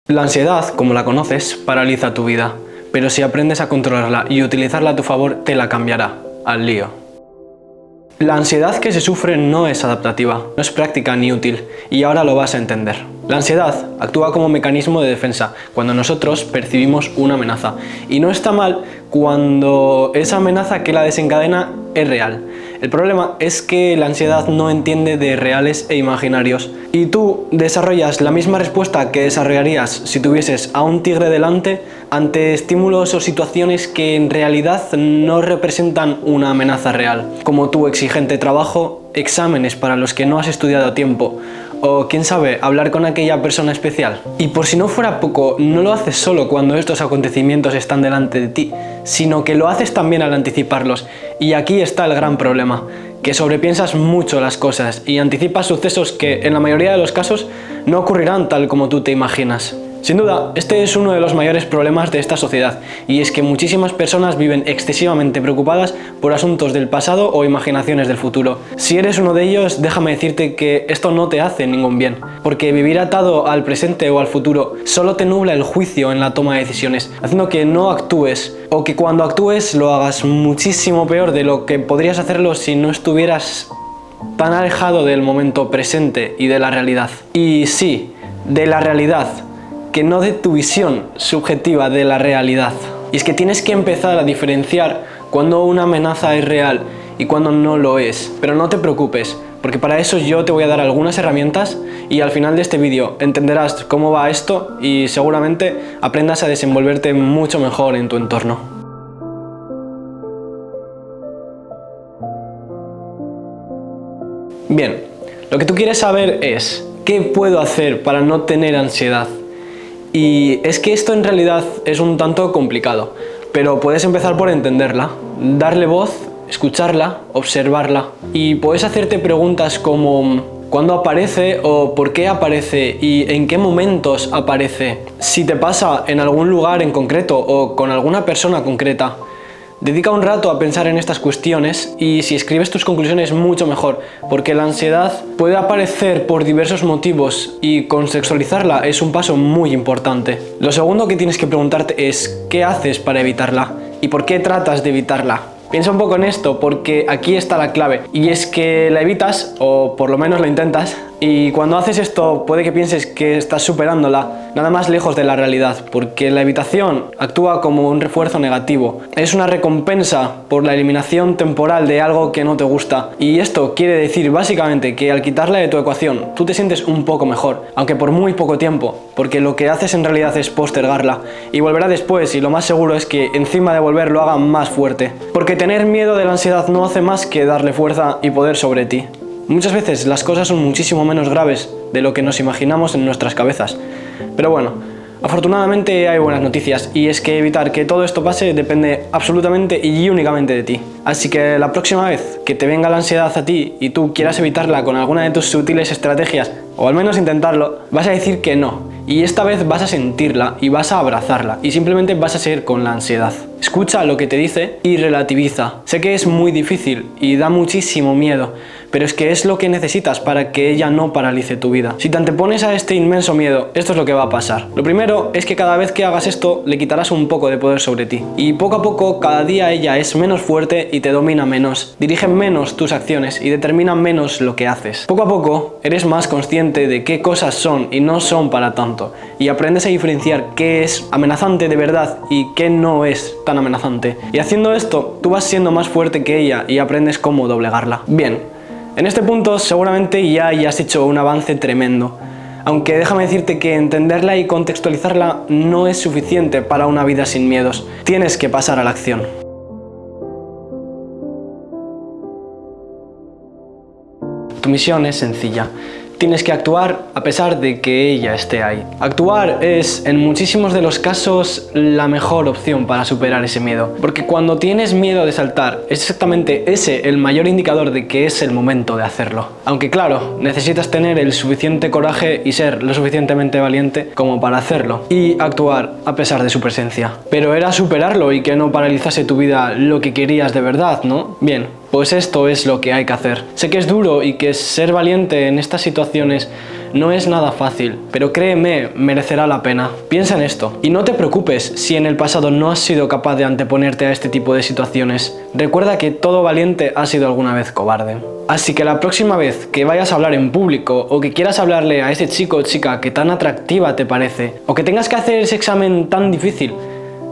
La ansiedad, como la conoces, paraliza tu vida, pero si aprendes a controlarla y utilizarla a tu favor, te la cambiará al lío. La ansiedad que se sufre no es adaptativa, no es práctica ni útil, y ahora lo vas a entender. La ansiedad actúa como mecanismo de defensa cuando nosotros percibimos una amenaza, y no está mal cuando esa amenaza que la desencadena es real. El problema es que la ansiedad no entiende de reales e imaginarios, y tú desarrollas la misma respuesta que desarrollarías si tuvieses a un tigre delante ante estímulos o situaciones que en realidad no representan una amenaza real, como tu exigente trabajo, exámenes para los que no has estudiado a tiempo, o quién sabe, hablar con aquella persona especial. Y por si no fuera poco, no lo haces solo cuando estos acontecimientos están delante de ti, sino que lo haces también al anticiparlos. Y aquí está el gran problema, que sobrepiensas mucho las cosas y anticipas sucesos que en la mayoría de los casos no ocurrirán tal como tú te imaginas. Sin duda, este es uno de los mayores problemas de esta sociedad, y es que muchísimas personas viven excesivamente preocupadas por asuntos del pasado o imaginaciones del futuro. Si eres uno de ellos, déjame decirte que esto no te hace ningún bien, porque vivir atado al presente o al futuro solo te nubla el juicio en la toma de decisiones, haciendo que no actúes, o que cuando actúes lo hagas muchísimo peor de lo que podrías hacerlo si no estuvieras tan alejado del momento presente y de la realidad. Y sí, de la realidad, que no de tu visión subjetiva de la realidad. Y es que tienes que empezar a diferenciar cuando una amenaza es real y cuando no lo es. Pero no te preocupes, porque para eso yo te voy a dar algunas herramientas y al final de este vídeo entenderás cómo va esto y seguramente aprendas a desenvolverte mucho mejor en tu entorno. Bien, lo que tú quieres saber es ¿qué puedo hacer para no tener ansiedad? Y es que esto en realidad es un tanto complicado, pero puedes empezar por entenderla, darle voz, escucharla, observarla, y puedes hacerte preguntas como ¿cuándo aparece o por qué aparece y en qué momentos aparece? Si te pasa en algún lugar en concreto o con alguna persona concreta. Dedica un rato a pensar en estas cuestiones y si escribes tus conclusiones mucho mejor, porque la ansiedad puede aparecer por diversos motivos y contextualizarla es un paso muy importante. Lo segundo que tienes que preguntarte es ¿qué haces para evitarla? ¿Y por qué tratas de evitarla? Piensa un poco en esto porque aquí está la clave, y es que la evitas, o por lo menos lo intentas, y cuando haces esto puede que pienses que estás superándola, nada más lejos de la realidad, porque la evitación actúa como un refuerzo negativo. Es una recompensa por la eliminación temporal de algo que no te gusta, y esto quiere decir básicamente que al quitarla de tu ecuación tú te sientes un poco mejor, aunque por muy poco tiempo, porque lo que haces en realidad es postergarla, y volverá después, y lo más seguro es que encima de volver lo haga más fuerte, porque tener miedo de la ansiedad no hace más que darle fuerza y poder sobre ti. Muchas veces las cosas son muchísimo menos graves de lo que nos imaginamos en nuestras cabezas. Pero bueno, afortunadamente hay buenas noticias, y es que evitar que todo esto pase depende absolutamente y únicamente de ti. Así que la próxima vez que te venga la ansiedad a ti y tú quieras evitarla con alguna de tus sutiles estrategias, o al menos intentarlo, vas a decir que no. Y esta vez vas a sentirla y vas a abrazarla y simplemente vas a seguir con la ansiedad. Escucha lo que te dice y relativiza. Sé que es muy difícil y da muchísimo miedo, pero es que es lo que necesitas para que ella no paralice tu vida. Si te antepones a este inmenso miedo, esto es lo que va a pasar. Lo primero es que cada vez que hagas esto, le quitarás un poco de poder sobre ti. Y poco a poco, cada día ella es menos fuerte y te domina menos. Dirige menos tus acciones y determina menos lo que haces. Poco a poco, eres más consciente de qué cosas son y no son para tanto. Y aprendes a diferenciar qué es amenazante de verdad y qué no es tan amenazante. Y haciendo esto, tú vas siendo más fuerte que ella y aprendes cómo doblegarla. Bien, en este punto seguramente ya hayas hecho un avance tremendo. Aunque déjame decirte que entenderla y contextualizarla no es suficiente para una vida sin miedos. Tienes que pasar a la acción. Tu misión es sencilla. Tienes que actuar a pesar de que ella esté ahí. Actuar es, en muchísimos de los casos, la mejor opción para superar ese miedo. Porque cuando tienes miedo de saltar, es exactamente ese el mayor indicador de que es el momento de hacerlo. Aunque claro, necesitas tener el suficiente coraje y ser lo suficientemente valiente como para hacerlo. Y actuar a pesar de su presencia. Pero era superarlo y que no paralizase tu vida lo que querías de verdad, ¿no? Bien. Pues esto es lo que hay que hacer. Sé que es duro y que ser valiente en estas situaciones no es nada fácil, pero créeme, merecerá la pena. Piensa en esto y no te preocupes si en el pasado no has sido capaz de anteponerte a este tipo de situaciones. Recuerda que todo valiente ha sido alguna vez cobarde. Así que la próxima vez que vayas a hablar en público o que quieras hablarle a ese chico o chica que tan atractiva te parece, o que tengas que hacer ese examen tan difícil,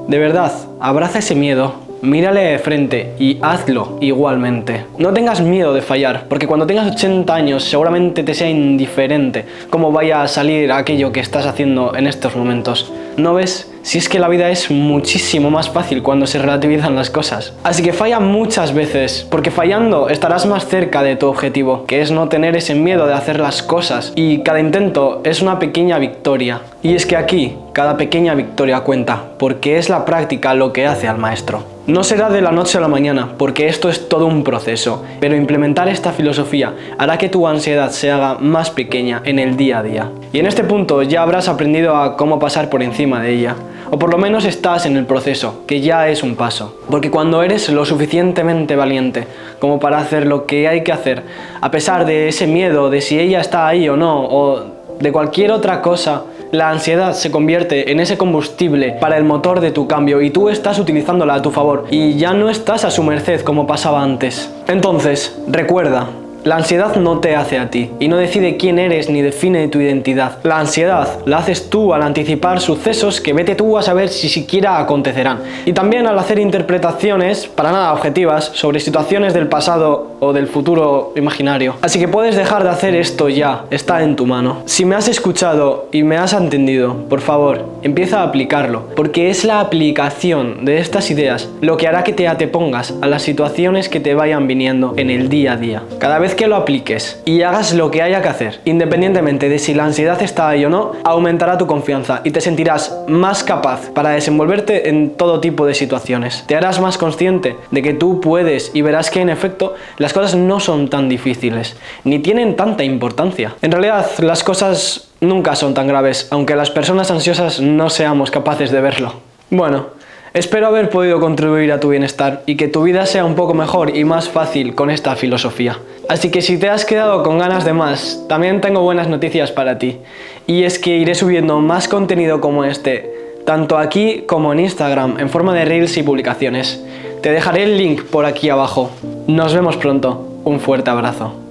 de verdad, abraza ese miedo. Mírale de frente y hazlo igualmente. No tengas miedo de fallar, porque cuando tengas 80 años seguramente te sea indiferente cómo vaya a salir aquello que estás haciendo en estos momentos. ¿No ves? Si es que la vida es muchísimo más fácil cuando se relativizan las cosas. Así que falla muchas veces, porque fallando estarás más cerca de tu objetivo, que es no tener ese miedo de hacer las cosas. Y cada intento es una pequeña victoria. Y es que aquí, cada pequeña victoria cuenta, porque es la práctica lo que hace al maestro. No será de la noche a la mañana, porque esto es todo un proceso, pero implementar esta filosofía hará que tu ansiedad se haga más pequeña en el día a día. Y en este punto ya habrás aprendido a cómo pasar por encima de ella. O por lo menos estás en el proceso, que ya es un paso. Porque cuando eres lo suficientemente valiente como para hacer lo que hay que hacer, a pesar de ese miedo de si ella está ahí o no, o de cualquier otra cosa, la ansiedad se convierte en ese combustible para el motor de tu cambio y tú estás utilizándola a tu favor y ya no estás a su merced como pasaba antes. Entonces, recuerda, la ansiedad no te hace a ti y no decide quién eres ni define tu identidad. La ansiedad la haces tú al anticipar sucesos que vete tú a saber si siquiera acontecerán. Y también al hacer interpretaciones, para nada objetivas, sobre situaciones del pasado o del futuro imaginario. Así que puedes dejar de hacer esto ya, está en tu mano. Si me has escuchado y me has entendido, por favor, empieza a aplicarlo, porque es la aplicación de estas ideas lo que hará que te antepongas a las situaciones que te vayan viniendo en el día a día. Cada vez que lo apliques y hagas lo que haya que hacer, independientemente de si la ansiedad está ahí o no, aumentará tu confianza y te sentirás más capaz para desenvolverte en todo tipo de situaciones. Te harás más consciente de que tú puedes y verás que en efecto las cosas no son tan difíciles, ni tienen tanta importancia. En realidad las cosas nunca son tan graves, aunque las personas ansiosas no seamos capaces de verlo. Bueno, espero haber podido contribuir a tu bienestar y que tu vida sea un poco mejor y más fácil con esta filosofía. Así que si te has quedado con ganas de más, también tengo buenas noticias para ti. Y es que iré subiendo más contenido como este, tanto aquí como en Instagram, en forma de reels y publicaciones. Te dejaré el link por aquí abajo. Nos vemos pronto. Un fuerte abrazo.